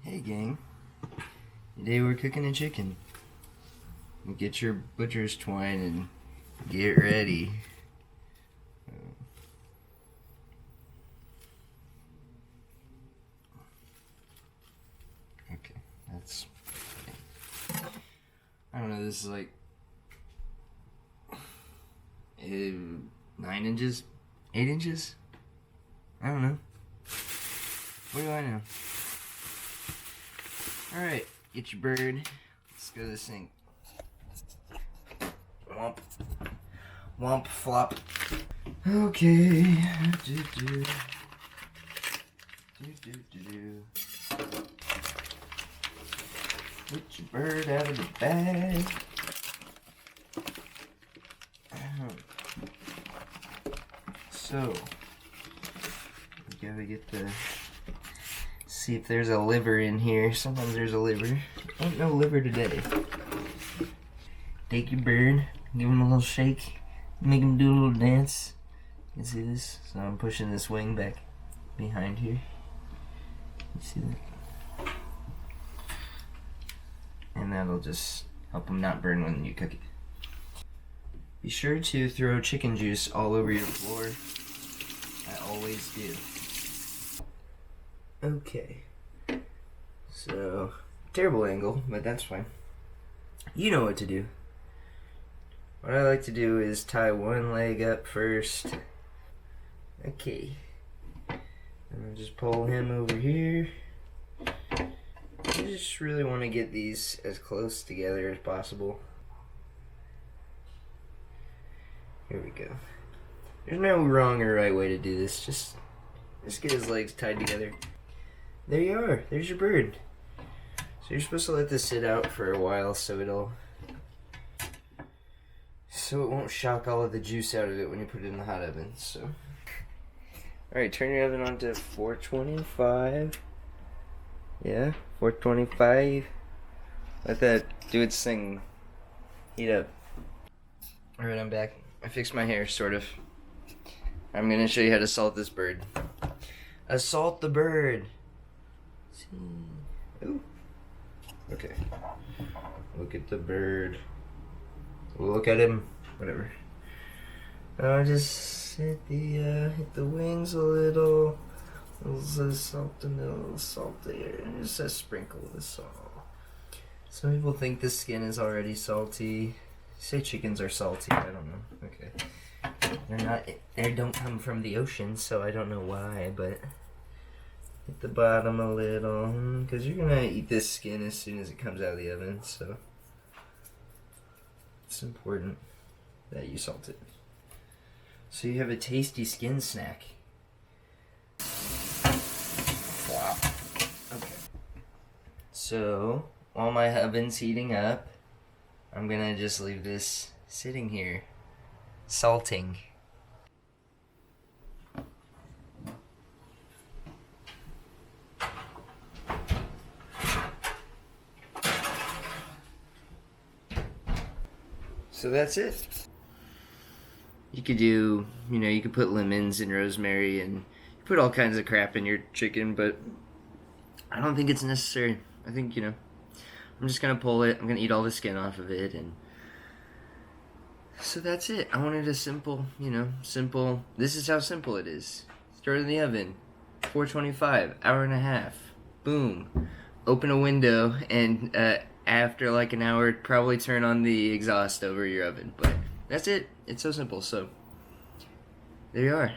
Hey gang, today we're cooking a chicken. Get your butcher's twine and get ready. Okay, that's... I don't know, this is like 9 inches? 8 inches? I don't know. What do I know? Alright, get your bird. Let's go to the sink. Womp. Womp flop. Okay. Get your bird out of the bag. So, we gotta get the... See if there's a liver in here. Sometimes there's a liver. Ain't no liver today. Take your bird, give him a little shake, make him do a little dance. You see this? So I'm pushing this wing back behind here. You see that? And that'll just help him not burn when you cook it. Be sure to throw chicken juice all over your floor. I always do. Okay. So, terrible angle, but that's fine. You know what to do. What I like to do is tie one leg up first. Okay. And I'll just pull him over here. I just really want to get these as close together as possible. Here we go. There's no wrong or right way to do this. Just get his legs tied together. There you are. There's your bird. So you're supposed to let this sit out for a while so it won't shock all of the juice out of it when you put it in the hot oven. So, all right, turn your oven on to 425. Yeah, 425. Let that do its thing. Heat up. All right, I'm back. I fixed my hair, sort of. I'm gonna show you how to salt this bird. Assault the bird. Ooh. Okay. Look at the bird. Look at him. Whatever. Just hit the wings a little. A little salt in the little salt there. Just a sprinkle of salt. Some people think the skin is already salty. Say chickens are salty. I don't know. Okay. They're not. They don't come from the ocean, so I don't know why. But hit the bottom a little, because you're gonna eat this skin as soon as it comes out of the oven. So it's important that you salt it. So you have a tasty skin snack. Wow. Okay. So while my oven's heating up, I'm gonna just leave this sitting here, salting. So that's it. You could do, you could put lemons and rosemary and put all kinds of crap in your chicken, but I don't think it's necessary. I think, I'm just gonna pull it. I'm gonna eat all the skin off of it, and so that's it. I wanted a simple, simple. This is how simple it is. Throw it in the oven, 425, hour and a half. Boom. Open a window, and after like an hour, probably turn on the exhaust over your oven. But that's it. It's so simple. So there you are.